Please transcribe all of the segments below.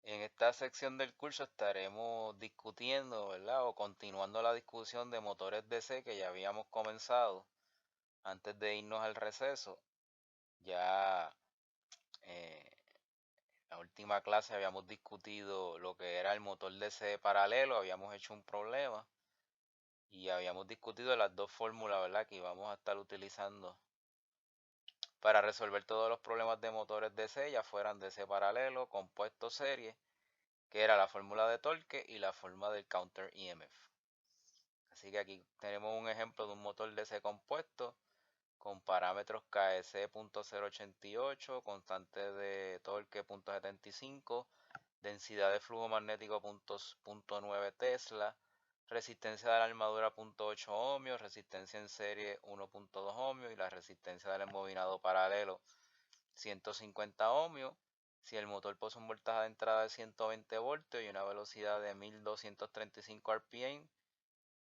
En esta sección del curso estaremos discutiendo, ¿verdad? O continuando la discusión de motores DC que ya habíamos comenzado antes de irnos al receso. Ya en la última clase habíamos discutido lo que era el motor DC paralelo, habíamos hecho un problema y habíamos discutido las dos fórmulas, ¿verdad? Que íbamos a estar utilizando para resolver todos los problemas de motores DC, ya fueran DC paralelo, compuesto, serie, que era la fórmula de torque y la fórmula del counter EMF. Así que aquí tenemos un ejemplo de un motor DC compuesto con parámetros KS.088, constante de torque .75, densidad de flujo magnético .9 Tesla, resistencia de la armadura .8 ohmios, resistencia en serie 1.2 ohmios y la resistencia del embobinado paralelo 150 ohmios. Si el motor posee un voltaje de entrada de 120 voltios y una velocidad de 1235 RPM,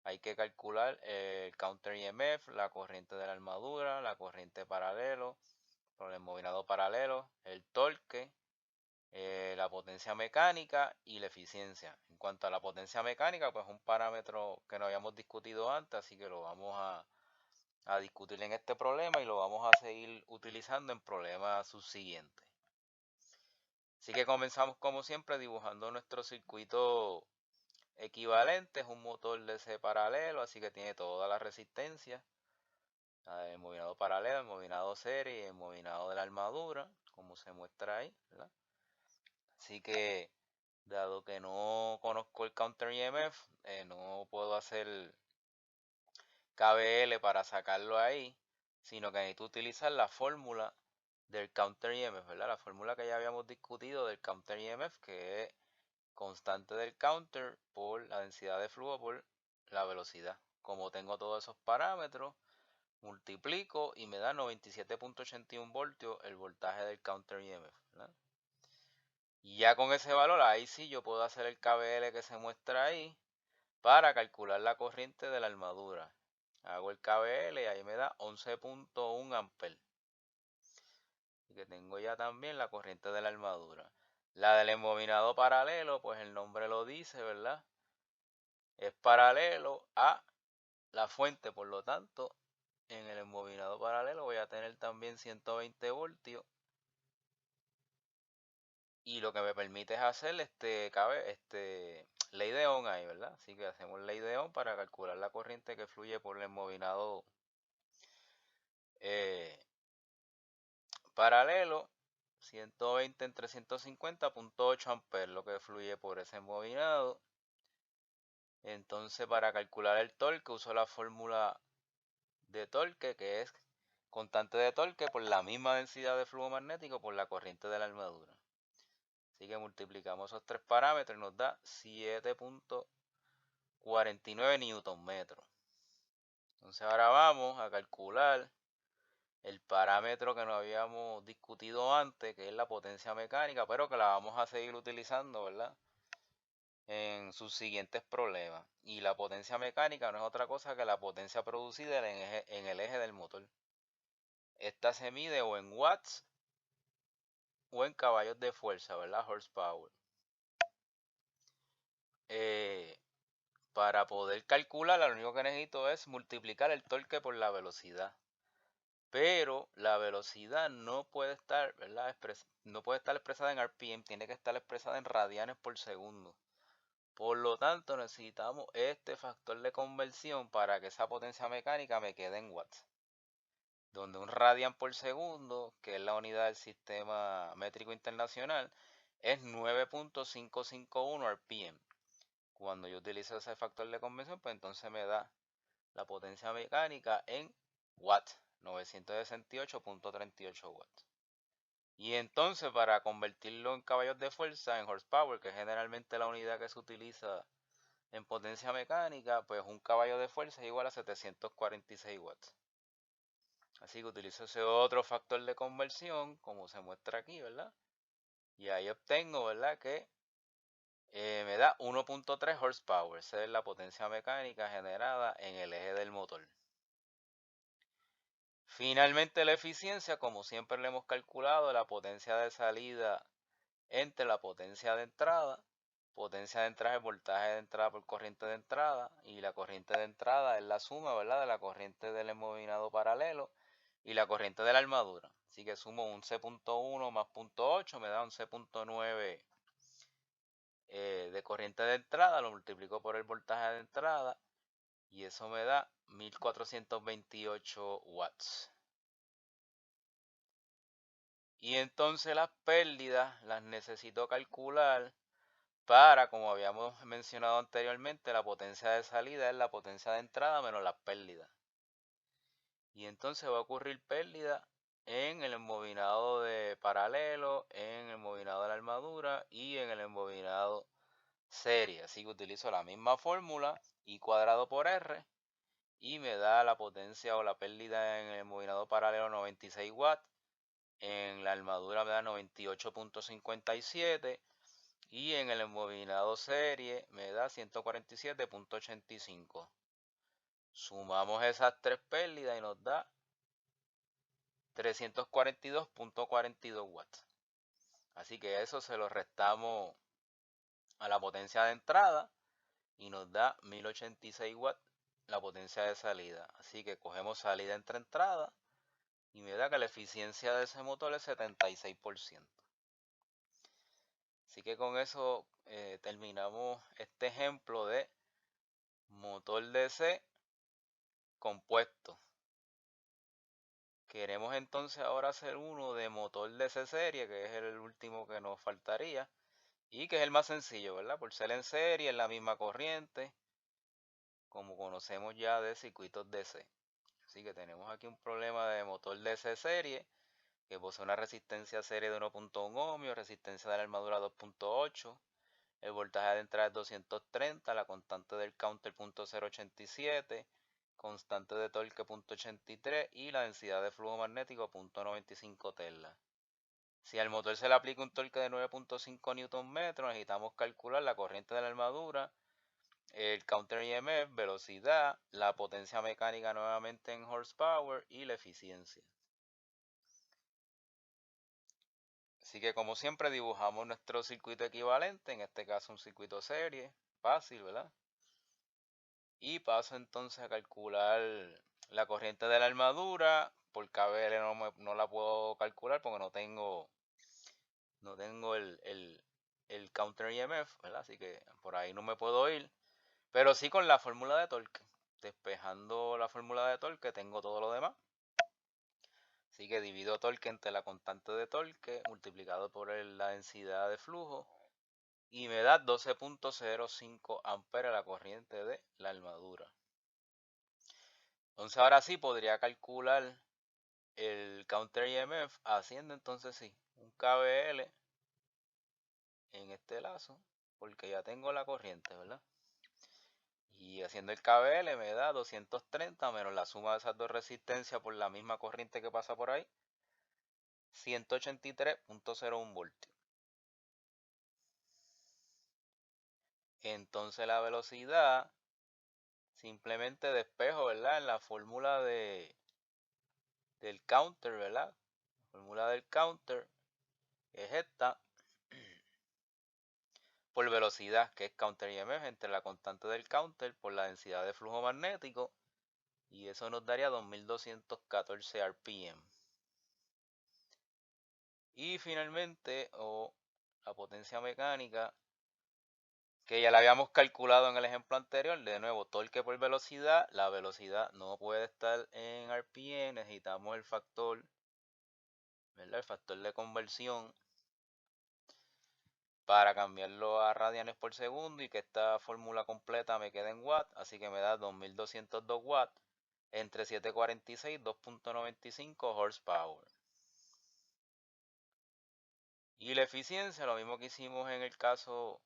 hay que calcular el counter EMF, la corriente de la armadura, la corriente paralelo, el embobinado paralelo, el torque, la potencia mecánica y la eficiencia. En cuanto a la potencia mecánica, pues un parámetro que no habíamos discutido antes, así que lo vamos a discutir en este problema y lo vamos a seguir utilizando en problemas subsiguientes. Así que comenzamos como siempre dibujando nuestro circuito equivalente. Es un motor DC paralelo, así que tiene toda la resistencia. El embobinado paralelo, el embobinado serie y el embobinado de la armadura, como se muestra ahí, ¿verdad? Así que, dado que no conozco el counter EMF, no puedo hacer KBL para sacarlo ahí, sino que necesito utilizar la fórmula del counter EMF, ¿verdad? La fórmula que ya habíamos discutido del counter EMF, que es constante del counter por la densidad de flujo por la velocidad. Como tengo todos esos parámetros, multiplico y me da 97.81 voltios el voltaje del counter EMF, ¿verdad? Y ya con ese valor, ahí sí yo puedo hacer el KBL que se muestra ahí para calcular la corriente de la armadura. Hago el KBL y ahí me da 11.1 amperes. Y que tengo ya también la corriente de la armadura. La del embobinado paralelo, pues el nombre lo dice, ¿verdad? Es paralelo a la fuente, por lo tanto, en el embobinado paralelo voy a tener también 120 voltios y lo que me permite es hacer ley de Ohm ahí, ¿verdad? Así que hacemos ley de Ohm para calcular la corriente que fluye por el embobinado eh, paralelo, 120 entre 150.8 amperes, lo que fluye por ese embobinado. Entonces, para calcular el torque uso la fórmula de torque, que es constante de torque por la misma densidad de flujo magnético por la corriente de la armadura. Así que multiplicamos esos tres parámetros y nos da 7.49 newton metros. Entonces ahora vamos a calcular el parámetro que no habíamos discutido antes, que es la potencia mecánica, pero que la vamos a seguir utilizando, ¿verdad? En sus siguientes problemas. Y la potencia mecánica no es otra cosa que la potencia producida en el eje del motor. Esta se mide o en watts o en caballos de fuerza, ¿verdad? Horsepower. Para poder calcular, lo único que necesito es multiplicar el torque por la velocidad. Pero la velocidad no puede estar, ¿verdad? No puede estar expresada en RPM, tiene que estar expresada en radianes por segundo. Por lo tanto, necesitamos este factor de conversión para que esa potencia mecánica me quede en watts. Donde un radian por segundo, que es la unidad del sistema métrico internacional, es 9.551 RPM. Cuando yo utilizo ese factor de conversión, pues entonces me da la potencia mecánica en watts, 968.38 watts. Y entonces para convertirlo en caballos de fuerza, en horsepower, que es generalmente la unidad que se utiliza en potencia mecánica, pues un caballo de fuerza es igual a 746 watts. Así que utilizo ese otro factor de conversión, como se muestra aquí, ¿verdad? Y ahí obtengo, ¿verdad? Que me da 1.3 horsepower. Esa es la potencia mecánica generada en el eje del motor. Finalmente la eficiencia, como siempre le hemos calculado, la potencia de salida entre la potencia de entrada es el voltaje de entrada por corriente de entrada, y la corriente de entrada es la suma, ¿verdad?, de la corriente del embobinado paralelo y la corriente de la armadura. Así que sumo un C.1 más 0.8, me da un C.9 de corriente de entrada, lo multiplico por el voltaje de entrada y eso me da 1428 watts. Y entonces las pérdidas las necesito calcular para, como habíamos mencionado anteriormente, la potencia de salida es la potencia de entrada menos las pérdidas. Y entonces va a ocurrir pérdida en el embobinado de paralelo, en el embobinado de la armadura y en el embobinado serie. Así que utilizo la misma fórmula, I cuadrado por R, y me da la potencia o la pérdida en el embobinado paralelo 96 watts, en la armadura me da 98.57 y en el embobinado serie me da 147.85. Sumamos esas tres pérdidas y nos da 342.42 watts. Así que eso se lo restamos a la potencia de entrada y nos da 1086 watts la potencia de salida. Así que cogemos salida entre entrada y me da que la eficiencia de ese motor es 76%. Así que con eso terminamos este ejemplo de motor DC compuesto. Queremos entonces ahora hacer uno de motor DC serie, que es el último que nos faltaría y que es el más sencillo, ¿verdad? Por ser en serie, es la misma corriente, como conocemos ya de circuitos DC. Así que tenemos aquí un problema de motor DC serie que posee una resistencia serie de 1.1 ohmios, resistencia de la armadura 2.8, el voltaje de entrada es 230, la constante del counter 0.087, constante de torque 0.83 y la densidad de flujo magnético 0.95 tesla. Si al motor se le aplica un torque de 9.5 Nm, necesitamos calcular la corriente de la armadura, el counter EMF, velocidad, la potencia mecánica nuevamente en horsepower y la eficiencia. Así que como siempre dibujamos nuestro circuito equivalente, en este caso un circuito serie, fácil, ¿verdad? Y paso entonces a calcular la corriente de la armadura. Por KVL no la puedo calcular porque no tengo el counter EMF, ¿verdad? Así que por ahí no me puedo ir. Pero sí con la fórmula de torque. Despejando la fórmula de torque tengo todo lo demás. Así que divido torque entre la constante de torque multiplicado por la densidad de flujo y me da 12.05 amperes la corriente de la armadura. Entonces ahora sí podría calcular el counter EMF haciendo entonces sí un KVL en este lazo, porque ya tengo la corriente, ¿verdad? Y haciendo el KVL me da 230 menos la suma de esas dos resistencias por la misma corriente que pasa por ahí, 183.01 voltios. Entonces la velocidad simplemente despejo, ¿verdad? En la fórmula del counter, ¿verdad? La fórmula del counter es esta, por velocidad, que es counter EMF, entre la constante del counter por la densidad de flujo magnético, y eso nos daría 2214 RPM. Y finalmente, la potencia mecánica, que ya la habíamos calculado en el ejemplo anterior, de nuevo, torque por velocidad, la velocidad no puede estar en RPM, necesitamos el factor, ¿verdad? El factor de conversión para cambiarlo a radianes por segundo y que esta fórmula completa me quede en watts, así que me da 2202 watts entre 746 2.95 horsepower. Y la eficiencia, lo mismo que hicimos en el caso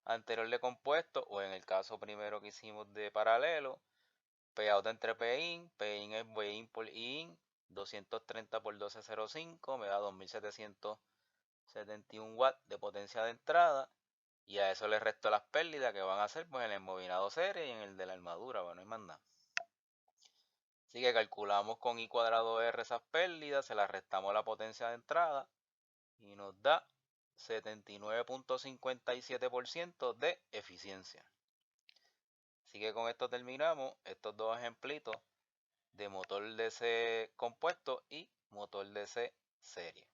anterior de compuesto o en el caso primero que hicimos de paralelo, P out entre Pin es Pin por In, 230 por 1205 me da 2771 watts de potencia de entrada. Y a eso le resto las pérdidas que van a ser pues en el embobinado serie y en el de la armadura, bueno, no hay más nada. Así que calculamos con I cuadrado R esas pérdidas, se las restamos a la potencia de entrada y nos da 79.57% de eficiencia. Así que con esto terminamos estos dos ejemplitos de motor DC compuesto y motor DC serie.